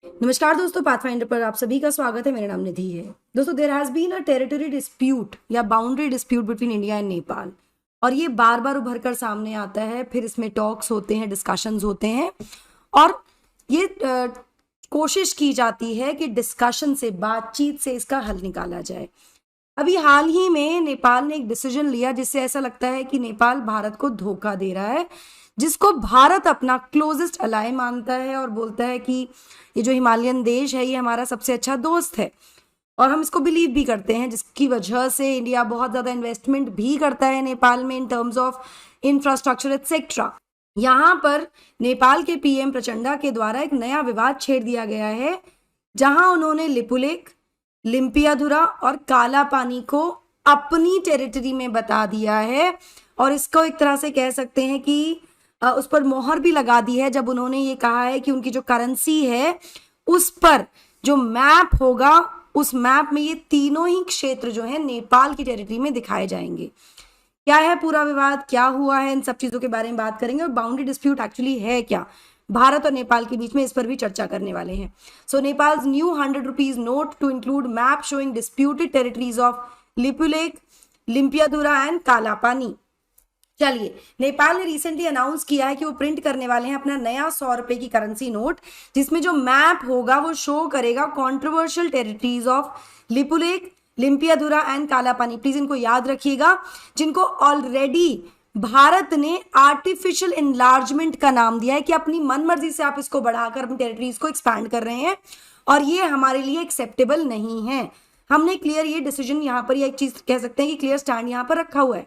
नमस्कार दोस्तों, पाथफाइंडर पर आप सभी का स्वागत है। मेरा नाम निधि है। दोस्तों, there has been a territory dispute या boundary dispute between India and Nepal, और ये बार बार उभर कर सामने आता है। फिर इसमें टॉक्स होते हैं, डिस्कशंस होते हैं, और ये कोशिश की जाती है कि डिस्कशन से, बातचीत से इसका हल निकाला जाए। अभी हाल ही में नेपाल ने एक डिसीजन लिया जिससे ऐसा लगता है कि नेपाल भारत को धोखा दे रहा है, जिसको भारत अपना क्लोजेस्ट अलाय मानता है और बोलता है कि ये जो हिमालयन देश है ये हमारा सबसे अच्छा दोस्त है, और हम इसको बिलीव भी करते हैं, जिसकी वजह से इंडिया बहुत ज़्यादा इन्वेस्टमेंट भी करता है नेपाल में in terms of infrastructure etcetera. यहाँ पर नेपाल के पीएम प्रचंडा के द्वारा एक नया विवाद छेड़ दिया गया है, जहां उन्होंने लिपुलेख, लिम्पियाधुरा और काला पानी को अपनी टेरिटरी में बता दिया है, और इसको एक तरह से कह सकते हैं कि उस पर मोहर भी लगा दी है जब उन्होंने ये कहा है कि उनकी जो करेंसी है उस पर जो मैप होगा, उस मैप में ये तीनों ही क्षेत्र जो है नेपाल की टेरिटरी में दिखाए जाएंगे। क्या है पूरा विवाद, क्या हुआ है, इन सब चीजों के बारे में बात करेंगे, और बाउंड्री डिस्प्यूट एक्चुअली है क्या भारत और नेपाल के बीच में, इस पर भी चर्चा करने वाले हैं। So Nepal's new 100 rupees note to include map showing disputed territories of Lipulekh, Limpiyadhura and Kala Pani. चलिए, नेपाल ने रिसेंटली अनाउंस किया है कि वो प्रिंट करने वाले हैं अपना नया 100 रुपए की करेंसी नोट, जिसमें जो मैप होगा वो शो करेगा controversial territories of Lipulekh, Limpiyadhura and Kala पानी। प्लीज इनको याद रखिएगा, जिनको ऑलरेडी भारत ने आर्टिफिशियल एनलार्जमेंट का नाम दिया है कि अपनी मनमर्जी से आप इसको बढ़ाकर अपनी टेरिटरीज को एक्सपैंड कर रहे हैं, और ये हमारे लिए एक्सेप्टेबल नहीं है। हमने क्लियर ये डिसीजन यहाँ पर, एक चीज कह सकते हैं कि क्लियर स्टैंड यहाँ पर रखा हुआ है।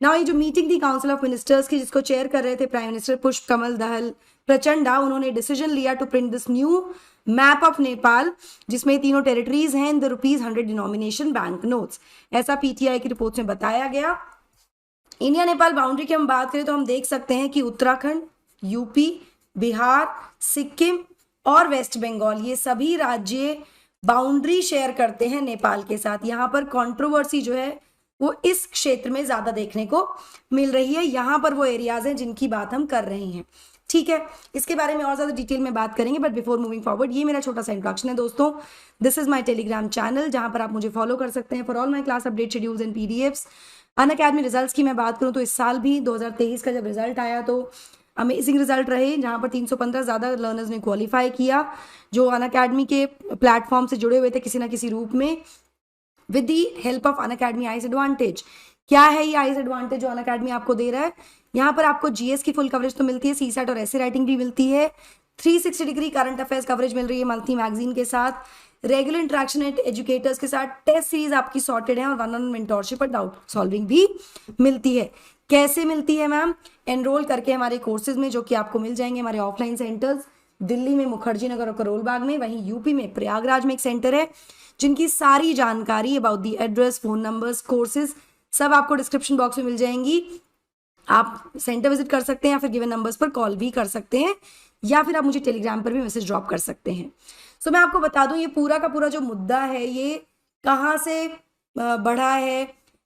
नाउ ये जो मीटिंग थी काउंसिल ऑफ मिनिस्टर्स की, जिसको चेयर कर रहे थे प्राइम मिनिस्टर पुष्प कमल दहल प्रचंडा, उन्होंने डिसीजन लिया to print this new map of Nepal, जिसमें तीनों टेरिटरीज हैं in the ₹100 denomination bank notes. ऐसा पीटीआई की रिपोर्ट में बताया गया। इंडिया नेपाल बाउंड्री की हम बात करें तो हम देख सकते हैं कि उत्तराखंड, यूपी, बिहार, सिक्किम और वेस्ट बंगाल, ये सभी राज्य बाउंड्री शेयर करते हैं नेपाल के साथ। यहाँ पर कंट्रोवर्सी जो है वो इस क्षेत्र में ज्यादा देखने को मिल रही है। यहाँ पर वो एरियाज हैं जिनकी बात हम कर रहे हैं। ठीक है, इसके बारे में और ज्यादा डिटेल में बात करेंगे, बट बिफोर मूविंग फॉरवर्ड, ये मेरा छोटा सा इंट्रोडक्शन है दोस्तों। This is my Telegram channel, जहां पर आप मुझे फॉलो कर सकते हैं for all my class update, schedules and PDFs. Unacademy results की मैं बात करूं तो इस साल भी 2023 का जब रिजल्ट आया तो अमेजिंग रिजल्ट रहे, जहां पर 315 ज्यादा लर्नर्स ने क्वालिफाई किया, जो अनअकैडमी के प्लेटफॉर्म से जुड़े हुए थे किसी ना किसी रूप में, with the help of Unacademy eyes advantage. क्या है ये आइज एडवांटेज जो अनअकैडमी आपको दे रहा है? यहाँ पर आपको जीएस की फुल कवरेज तो मिलती है, सीसैट और ऐसे राइटिंग भी मिलती है, 360 डिग्री करंट अफेयर्स कवरेज मिल रही है मंथली मैगजीन के साथ, रेगुलर इंटरेक्शन एजुकेटर्स के साथ, टेस्ट सीरीज आपकी सॉर्टेड है, और वन ऑन मेंटोरशिप और डाउट सॉल्विंग भी मिलती है। कैसे मिलती है मैम? एनरोल करके हमारे कोर्सेज में, जो कि आपको मिल जाएंगे हमारे ऑफलाइन सेंटर्स, दिल्ली में मुखर्जी नगर और करोल बाग में, वहीं यूपी में प्रयागराज में एक सेंटर है, जिनकी सारी जानकारी about the address, phone numbers, courses सब आपको डिस्क्रिप्शन बॉक्स में मिल जाएंगी। आप सेंटर विजिट कर सकते हैं, या फिर गिवन नंबर्स पर कॉल भी कर सकते हैं, या फिर आप मुझे टेलीग्राम पर भी मैसेज ड्रॉप कर सकते हैं। सो मैं आपको बता दूं, ये पूरा का पूरा जो मुद्दा है ये कहाँ से बढ़ा है,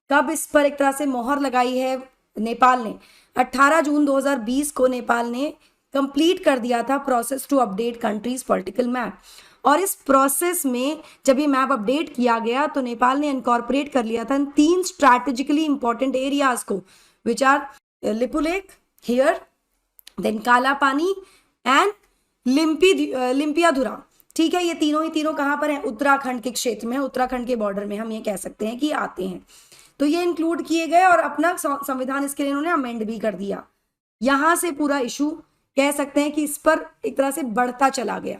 कब इस पर एक तरह से मोहर लगाई है नेपाल ने। 18 जून 2020 को नेपाल ने कंप्लीट कर दिया था process to update country's political map, और इस प्रोसेस में जब ये मैप अपडेट किया गया तो नेपाल ने इनकॉर्पोरेट कर लिया था 3 स्ट्रैटेजिकली इंपॉर्टेंट एरियाज को, which are Lipulekh here, then Kala Pani and Limpiyadhura. ठीक है, ये तीनों कहाँ पर हैं? उत्तराखंड के क्षेत्र में, उत्तराखंड के बॉर्डर में हम ये कह सकते हैं कि आते हैं। तो ये इंक्लूड किए गए, और अपना संविधान इसके लिए इन्होंने अमेंड भी कर दिया। यहां से पूरा इशू कह सकते हैं कि इस पर एक तरह से बढ़ता चला गया।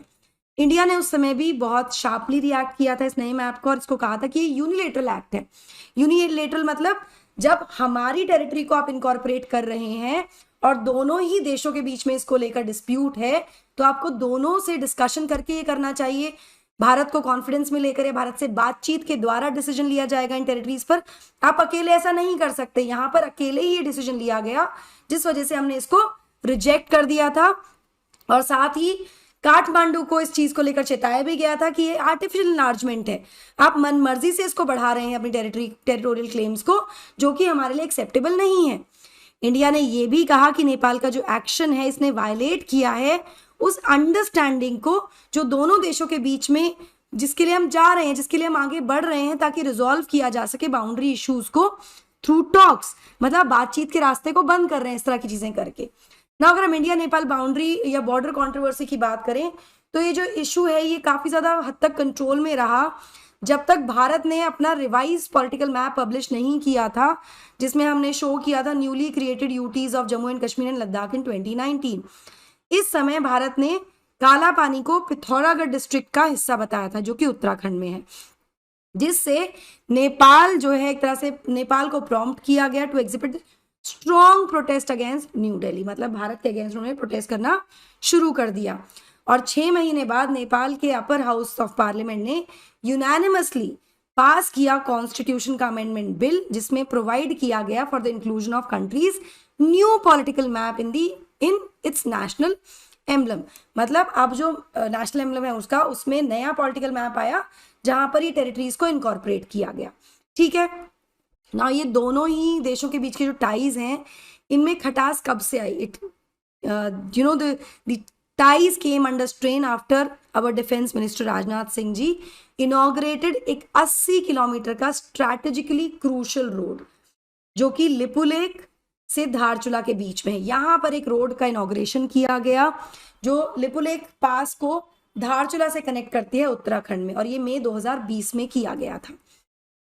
इंडिया ने उस समय भी बहुत शार्पली रिएक्ट किया था इस नए मैप को, और इसको कहा था कि ये यूनिलेटरल एक्ट है। यूनिलेटरल मतलब जब हमारी टेरिटरी को आप इनकॉर्पोरेट कर रहे हैं और दोनों ही देशों के बीच में इसको लेकर डिस्प्यूट है, तो आपको दोनों से डिस्कशन करके ये करना चाहिए। भारत को कॉन्फिडेंस में लेकर, या भारत से बातचीत के द्वारा डिसीजन लिया जाएगा इन टेरिटरीज पर। आप अकेले ऐसा नहीं कर सकते। यहाँ पर अकेले ही ये डिसीजन लिया गया, जिस वजह से हमने इसको रिजेक्ट कर दिया था, और साथ ही काठमांडू को इस चीज को लेकर चेताया भी गया था कि ये आर्टिफिशियल एनलार्जमेंट है, आप मन मर्जी से इसको बढ़ा रहे हैं अपनी टेरिटोरियल क्लेम्स को, जो कि हमारे लिए एक्सेप्टेबल नहीं है। इंडिया ने ये भी कहा कि नेपाल का जो एक्शन है इसने वायलेट किया है उस अंडरस्टैंडिंग को जो दोनों देशों के बीच में, जिसके लिए हम जा रहे हैं, जिसके लिए हम आगे बढ़ रहे हैं, ताकि रिजॉल्व किया जा सके बाउंड्री इश्यूज को थ्रू टॉक्स, मतलब बातचीत के रास्ते को बंद कर रहे हैं इस तरह की चीजें करके ना। अगर हम इंडिया नेपाल बाउंड्री या बॉर्डर कंट्रोवर्सी की बात करें तो ये जो इशू है ये काफी ज्यादा हद तक कंट्रोल में रहा जब तक भारत ने अपना रिवाइज पॉलिटिकल मैप पब्लिश नहीं किया था, जिसमें हमने शो किया था newly created UTs of Jammu and Kashmir and Ladakh in 2019। इस समय भारत ने काला पानी को पिथौरागढ़ डिस्ट्रिक्ट का हिस्सा बताया था, जो कि उत्तराखंड में है, जिससे नेपाल जो है एक तरह से नेपाल को प्रॉम्प्ट किया गया to exhibit strong protest against New Delhi, मतलब भारत के अगेंस्ट उन्होंने प्रोटेस्ट करना शुरू कर दिया। और 6 महीने बाद नेपाल के अपर हाउस ऑफ पार्लियामेंट ने यूनानिमसली पास किया कॉन्स्टिट्यूशन का अमेंडमेंट बिल, जिसमें प्रोवाइड किया गया for the inclusion of countries new political map in its national emblem. मतलब अब जो नेशनल एम्बलम है उसका, उसमें नया पॉलिटिकल मैप आया जहां पर ये टेरिटरीज को इनकॉर्पोरेट किया गया। ठीक है ना, ये दोनों ही देशों के बीच के जो टाइज हैं इनमें खटास कब से आई? It you know the ties came under strain after our defense minister Rajnath Singh ji inaugurated एक 80 किलोमीटर का strategically crucial रोड, जो कि लिपुलेक से धारचूला के बीच में है। यहाँ पर एक रोड का इनॉग्रेशन किया गया जो लिपुलेक पास को धारचूला से कनेक्ट करती है उत्तराखंड में, और ये मई 2020 में किया गया था।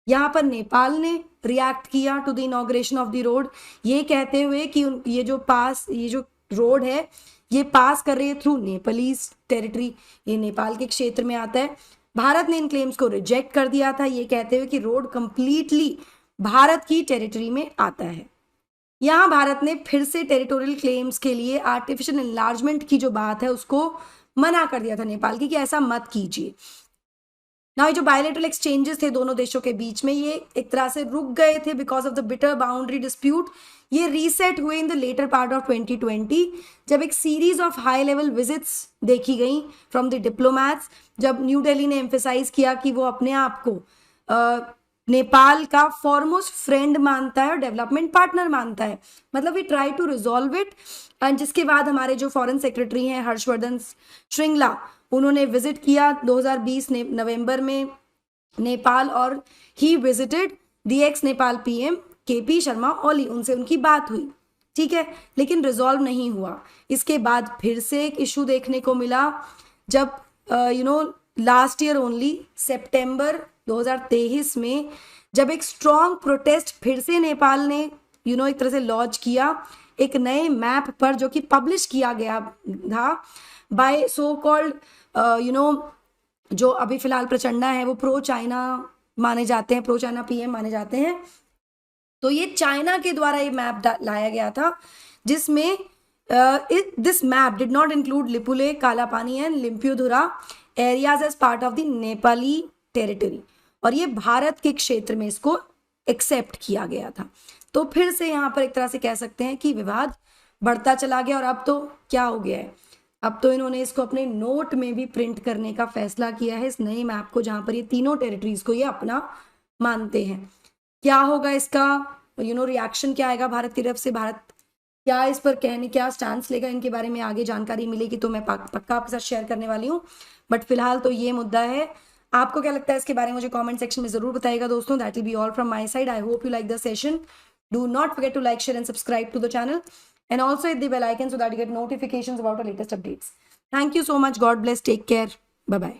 यहाँ पर नेपाल ने रिएक्ट किया to the inauguration of the road, ये कहते हुए कि ये जो रोड है ये पास कर रही है थ्रू नेपालीज टेरिटरी, ये नेपाल के क्षेत्र में आता है। भारत ने इन क्लेम्स को रिजेक्ट कर दिया था, ये कहते हुए कि रोड कंप्लीटली भारत की टेरिटरी में आता है। यहाँ भारत ने फिर से टेरिटोरियल क्लेम्स के लिए आर्टिफिशियल एनलार्जमेंट की जो बात है उसको मना कर दिया था नेपाल की कि ऐसा मत कीजिए ना। जो बायलैटरल एक्सचेंजेस थे दोनों देशों के बीच में, ये एक तरह से रुक गए थे because of the bitter boundary dispute. ये रीसेट हुए in the latter part of 2020 जब एक series of high level visits देखी गई फ्रॉम द डिप्लोमैट्स, जब न्यू दिल्ली ने एम्फेसाइज किया कि वो अपने आप को नेपाल का फॉरमोस्ट फ्रेंड मानता है और डेवलपमेंट पार्टनर मानता है, मतलब we try to resolve it. And जिसके बाद हमारे जो फॉरेन सेक्रेटरी हैं हर्षवर्धन श्रृंगला, उन्होंने विजिट किया 2020 नवंबर में नेपाल, और he visited the ex Nepal PM KP Sharma Oli, उनसे उनकी बात हुई। ठीक है, लेकिन रिजॉल्व नहीं हुआ। इसके बाद फिर से एक इशू देखने को मिला जब लास्ट ईयर ओनली सितंबर 2023 में जब एक स्ट्रॉन्ग प्रोटेस्ट फिर से नेपाल ने एक तरह से लॉन्च किया एक नए मैप पर, जो कि पब्लिश किया गया था बाय सो कॉल्ड जो अभी फिलहाल प्रचंडा है, वो प्रो चाइना माने जाते हैं, प्रो चाइना पीएम माने जाते हैं। तो ये चाइना के द्वारा ये मैप लाया गया था, जिसमें this map did not include Lipulekh, Kalapani and Limpiyadhura areas as part of the Nepali territory, और ये भारत के क्षेत्र में इसको एक्सेप्ट किया गया था। तो फिर से यहाँ पर एक तरह से कह सकते हैं कि विवाद बढ़ता चला गया, और अब तो क्या हो गया है, अब तो इन्होंने इसको अपने नोट में भी प्रिंट करने का फैसला किया है, इस नए मैप को, जहाँ पर ये तीनों टेरिटरीज को ये अपना मानते हैं। क्या होगा इसका रिएक्शन क्या आएगा भारत की तरफ से, भारत क्या इस पर क्या स्टैंड लेगा, इनके बारे में आगे जानकारी मिलेगी तो मैं पक्का आपके साथ शेयर करने वाली हूँ। बट फिलहाल तो ये मुद्दा है। आपको क्या लगता है इसके बारे में मुझे कमेंट सेक्शन में जरूर बताइएगा दोस्तों। That will be all from my side. I hope you like the session. Do not forget to like, share and subscribe to the channel, and also hit the bell icon so that you get notifications about our latest updates. Thank you so much. God bless. Take care. Bye bye.